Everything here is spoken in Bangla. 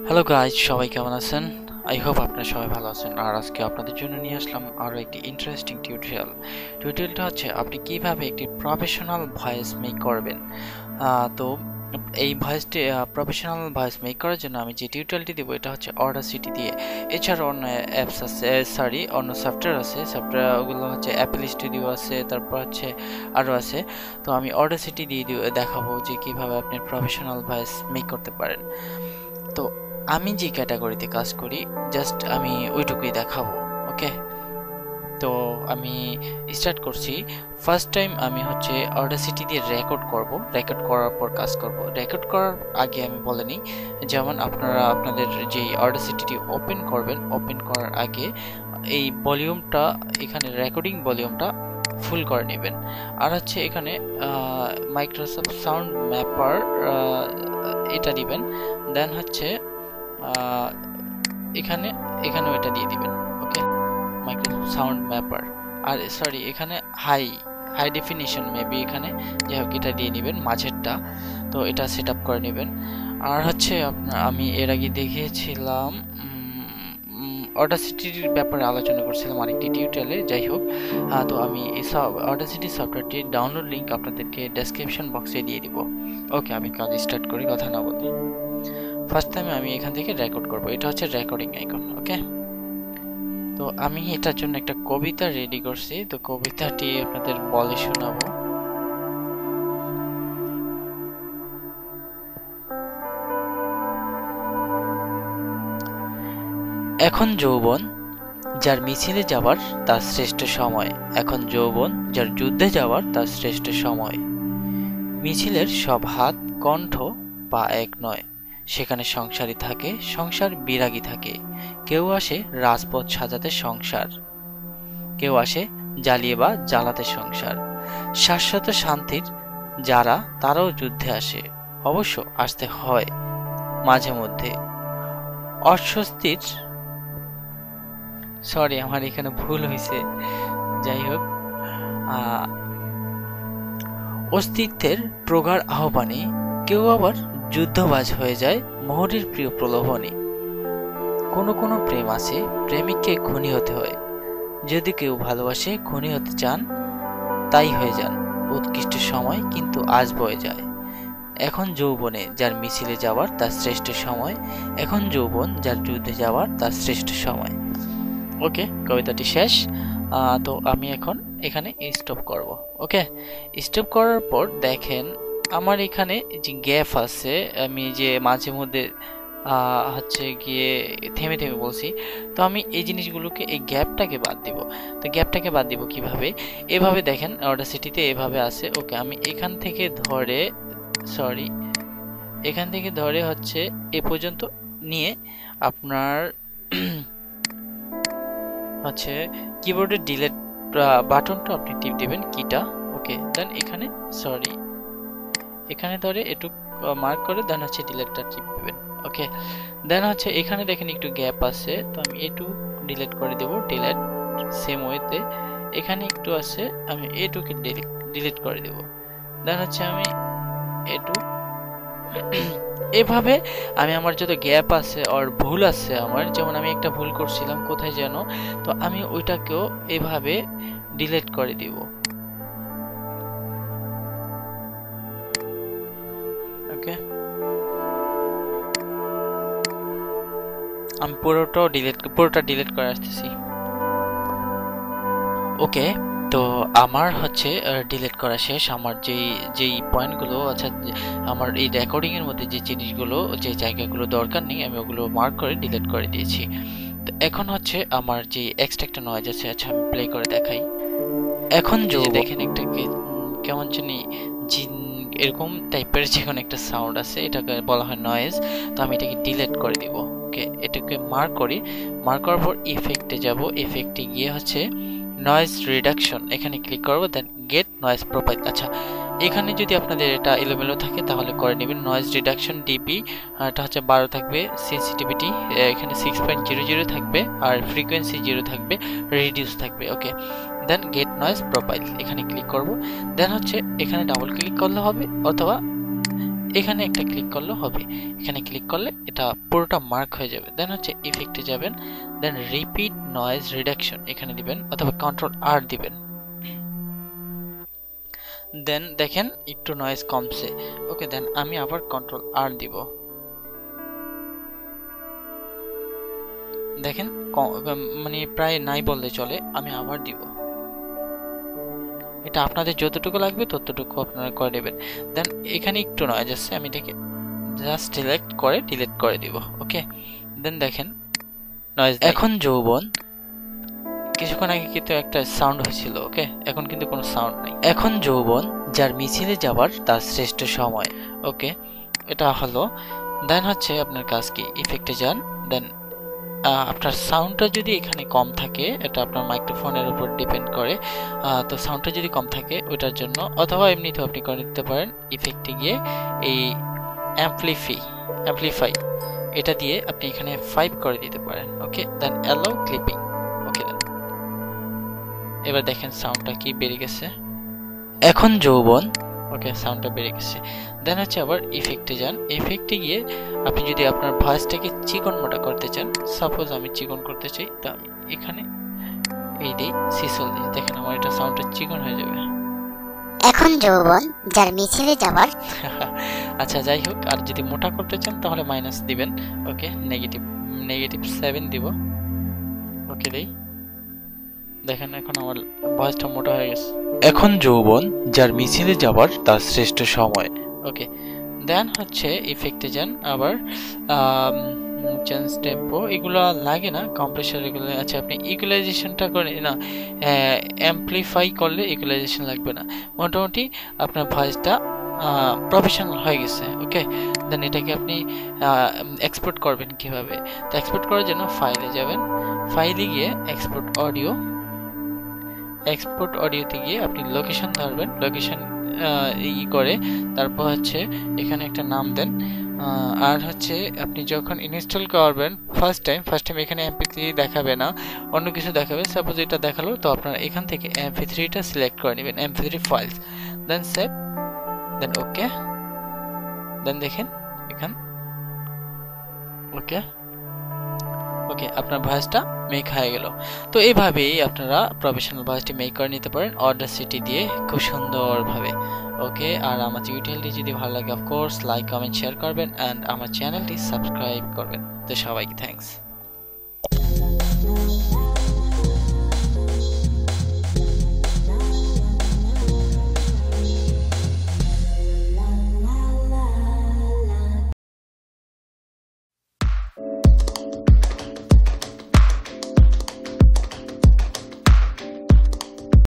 হ্যালো গাইজ, সবাই কেমন আছেন? আই হোপ আপনারা সবাই ভালো আছেন। আর আজকে আপনাদের জন্য নিয়ে আসলাম আরও একটি ইন্টারেস্টিং টিউটোরিয়ালটা হচ্ছে আপনি কিভাবে একটি প্রফেশনাল ভয়েস মেক করবেন। তো এই ভয়েসটি প্রফেশনাল ভয়েস মেক করার জন্য আমি যে টিউটোরিয়ালটি দেবো এটা হচ্ছে অডাসিটি দিয়ে। এছাড়া অন্য অ্যাপস আছে, অন্য সফটওয়্যার আছে। সফটওয়্যারগুলো হচ্ছে অ্যাপল স্টুডিও আছে, তারপর হচ্ছে আরও আছে। তো আমি অডাসিটি দিয়ে দেখাবো যে কিভাবে আপনি প্রফেশনাল ভয়েস মেক করতে পারেন। তো আমি যে ক্যাটাগরিতে কাজ করি জাস্ট আমি ওইটুকুই দেখাবো। ওকে, তো আমি স্টার্ট করছি। ফার্স্ট টাইম আমি হচ্ছে অডাসিটি দিয়ে রেকর্ড করার পর কাজ করব। রেকর্ড করার আগে আমি বলে নিই, যেমন আপনারা আপনাদের যে অডাসিটিটি ওপেন করবেন, ওপেন করার আগে এই ভলিউমটা, এখানে রেকর্ডিং ভলিউমটা ফুল করে নেবেন। আর হচ্ছে এখানে মাইক্রোসফট সাউন্ড ম্যাপার এটা দিবেন। দেন হচ্ছে এখানে এখানেও এটা দিয়ে দিবেন। ওকে, মাইক্রোসফট সাউন্ড ম্যাপার। আর সরি, এখানে হাই ডেফিনিশন মেবি, এখানে যাই হোক এটা দিয়ে নেবেন মাঝেরটা। তো এটা সেট আপ করে নেবেন। আর হচ্ছে আমি এর আগে দেখিয়েছিলাম অডাসিটির ব্যাপারে আলোচনা করছিলাম আরেকটি টিউটোরিয়ালে। যাই হোক, তো আমি এই অডাসিটি সফটওয়্যারটির ডাউনলোড লিঙ্ক আপনাদেরকে ডেসক্রিপশন বক্সে দিয়ে দিব। ওকে, আমি কাজ স্টার্ট করি কথা না বলি। ফার্স্ট টাইম আমি এখান থেকে রেকর্ড করব। এটা হচ্ছে রেকর্ডিং আইকন। ওকে, তো আমি এটার জন্য একটা কবিতা রেডি করছি। তো কবিতাটি আপনাদের বলে শোনাবো। এখন যৌবন যার মিছিলে যাবার তার শ্রেষ্ঠ সময়, এখন যৌবন যার যুদ্ধে যাবার তার শ্রেষ্ঠ সময়। মিছিলের সব হাত কণ্ঠ পা এক নয়, সেখানে সংসারী থাকে, সংসার বিরাগী থাকে। কেউ আসে রাজপথ সাজাতে সংসার, কেউ আসে জ্বালিয়ে বা জ্বালাতে সংসার। শাশ্বত শান্তির যারা, তারাও যুদ্ধে আসে, অবশ্য আসতে হয় মাঝে মধ্যে। অস্বস্তির, সরি আমার এখানে ভুল হয়েছে, যাই হোক, অস্তিত্বের প্রগাঢ় আহ্বানে কেউ আবার যুদ্ধবাজ হয়ে যায় মোহরের প্রিয় প্রলোভনে। কোনো কোনো প্রেম আছে, প্রেমিককে খুনি হতে হয়। যদি কেউ ভালোবাসে, খুনি হতে চান, তাই হয়ে যান। উৎকৃষ্ট সময় কিন্তু আজ বয়ে যায়। এখন যৌবনে যার মিছিলে যাওয়ার তার শ্রেষ্ঠ সময়, এখন যৌবন যার যুদ্ধে যাওয়ার তার শ্রেষ্ঠ সময়। ওকে, কবিতাটি শেষ। তো আমি এখন এখানে স্টপ করব। ওকে, স্টপ করার পর দেখেন আমার এখানে যে গ্যাপ আছে, আমি যে মাঝে মধ্যে হচ্ছে গিয়ে থেমে থেমে বলছি, তো আমি এই জিনিসগুলোকে, এই গ্যাপটাকে বাদ দিব। তো গ্যাপটাকে বাদ দিব কিভাবে? এভাবে দেখেন অডাসিটিতে এভাবে আছে। ওকে, আমি এখান থেকে ধরে, সরি, এখান থেকে ধরে হচ্ছে এ পর্যন্ত নিয়ে আপনার হচ্ছে কিবোর্ডের ডিলিট বাটনটা আপনি টিপ দিবেন, কিটা। ওকে, দেন এখানে, সরি, এখানে ধরে একটু মার্ক করে দেন হচ্ছে ডিলিটটা টিপ দিবেন। ওকে, দেন হচ্ছে এখানে দেখেন একটু গ্যাপ আছে, তো আমি একটু ডিলিট করে দেব। ডিলিট সেম ওয়েতে এখানে একটু আছে, আমি এটুকে ডিলিট করে দেব। দেন হচ্ছে আমি এটু এভাবে আমি আমার যত গ্যাপ আছে আর ভুল আছে আমার, যেমন আমি একটা ভুল করছিলাম কোথায় যেন, তো আমি ওইটাকেও এভাবে ডিলিট করে দিব। ওকে, আমি পুরোটা ডিলিট করে আসতেছি। ওকে, তো আমার হচ্ছে ডিলিট করা শেষ। আমার যেই পয়েন্টগুলো, আচ্ছা আমার এই রেকর্ডিং এর মধ্যে যে জিনিসগুলো, যে জায়গাগুলো দরকার নেই, আমি ওগুলো মার্ক করে ডিলিট করে দিয়েছি। তো এখন হচ্ছে আমার যে এক্সট্রা একটা নয়েজ আছে, আচ্ছা আমি প্লে করে দেখাই। এখন যে দেখেন একটা কেমন জানি এরকম টাইপের যখন একটা সাউন্ড আছে, এটাকে বলা হয় নয়েজ। তো আমি এটাকে ডিলিট করে দিব। ওকে, এটাকে মার্ক করি। মার্ক করার পর ইফেক্টে যাব। ইফেক্টে গিয়ে হচ্ছে নয়েজ রিডাকশন, এখানে ক্লিক করব। দেন গেট নয়েজ প্রোফাইল। আচ্ছা, এখানে যদি আপনাদের এটা এলোমেলো থাকে তাহলে করে নেবেন। নয়েজ রিডাকশন ডিবি, এটা হচ্ছে 12 থাকবে। সেন্সিটিভিটি এখানে 6.00 থাকবে, আর ফ্রিকোয়েন্সি 0 থাকবে, রিডিউস থাকবে। ওকে, দেন গেট নয়েজ প্রোফাইল, এখানে ক্লিক করব। দেন হচ্ছে এখানে ডাবল ক্লিক করলে হবে, অথবা এখানে একটা ক্লিক করলে হবে, এখানে ক্লিক করলে এটা পুরোটা মার্ক হয়ে যাবে। দেন হচ্ছে ইফেক্টে যাবেন, দেন রিপিট নয়েজ রিডাকশন এখানে দিবেন অথবা কন্ট্রোল আর দিবেন। দেন দেখেন একটু নয়েজ কমছে। ওকে, দেন আমি আবার কন্ট্রোল আর দিব। দেখেন মানে প্রায় নাই বললে চলে, আমি আবার দিব। এটা আপনাদের যতটুকু লাগবে ততটুকু আপনারা করে নেবেন। দেন এখানে একটু নয়েজ আছে, আমি এটাকে জাস্ট সিলেক্ট করে ডিলিট করে দিব। ওকে, দেন দেখেন নয়েজ। এখন যৌবন, কিছুক্ষণ আগে কিন্তু একটা সাউন্ড হয়েছিল। ওকে, এখন কিন্তু কোনো সাউন্ড নাই। এখন যৌবন যার মিছিলে যাবার তার শ্রেষ্ঠ সময়। ওকে, এটা হলো। দেন হচ্ছে আপনার কাজ কি, ইফেক্টে যান, দেন আপনার সাউন্ডটা যদি এখানে কম থাকে, এটা আপনার মাইক্রোফোনের উপর ডিপেন্ড করে, তো সাউন্ডটা যদি কম থাকে ওইটার জন্য, অথবা এমনিতেও আপনি করে নিতে পারেন ইফেক্টে গিয়ে এই অ্যাম্পলিফাই এটা দিয়ে আপনি এখানে 5 করে দিতে পারেন। ওকে, দেন অ্যালাউ ক্লিপিং। ওকে, দেন এবার দেখেন সাউন্ডটা কি বেড়ে গেছে। এখন যৌবন, ওকে সাউন্ডটা বেড়ে গেছে। দেন হচ্ছে আবার ইফেক্টে যান, ইফেক্টে গিয়ে আপনি যদি আপনার ভয়েসটাকে চিকন মোটা করতে চান, সাপোজ আমি চিকন করতে চাই, তো আমি এখানে এই দিই 46, দেখেন আমার এটা সাউন্ডটা চিকন হয়ে যাবে। এখন যৌবন যার মিছিলে যাবার আচ্ছা যাই হোক, আর যদি মোটা করতে চান তাহলে মাইনাস দিবেন। ওকে, -7 দিব। ওকে দেই, দেখেন এখন আমার ভয়েসটা মোটা হয়ে গেছে। এখন যৌবন যার মিছিলে যাবার তার শ্রেষ্ঠ সময়। ওকে, দেন হচ্ছে ইফেক্টে যান, আবার চেঞ্জ টেম্পো এগুলো লাগে না, কম্প্রেসার এগুলো। আচ্ছা, আপনি ইকুয়ালাইজেশনটা করে না, অ্যাম্পলিফাই করলে ইকুয়ালাইজেশন লাগবে না। মোটামুটি আপনার ভয়েসটা প্রফেশনাল হয়ে গেছে। ওকে, দেন এটাকে আপনি এক্সপোর্ট করবেন কিভাবে? তো এক্সপোর্ট করার জন্য ফাইলে যাবেন, ফাইলে গিয়ে এক্সপোর্ট অডিওতে গিয়ে আপনি লোকেশন ধরবেন, লোকেশন করে তারপর হচ্ছে এখানে একটা নাম দেন। আর হচ্ছে আপনি যখন ইনস্টল করবেন ফার্স্ট টাইম এখানে MP3 দেখাবে না, অন্য কিছু দেখাবে। সাপোজ এটা দেখালো, তো আপনারা এখান থেকে MP3টা সিলেক্ট করে নেবেন, MP3 ফাইলস, দেন সেভ, দেন ওকে, দেন দেখেন এখান। ওকে, আপনার ভয়েসটা মেক হয়ে গেল। তো এইভাবেই আপনারা প্রফেশনাল ভয়েসটি মেক করে নিতে পারেন অডাসিটি দিয়ে খুব সুন্দরভাবে। ওকে, আর আমার টিউটোরিয়ালটি যদি ভালো লাগে অফকোর্স লাইক কমেন্ট শেয়ার করবেন, অ্যান্ড আমার চ্যানেলটি সাবস্ক্রাইব করবেন। তো সবাইকে থ্যাঙ্কস।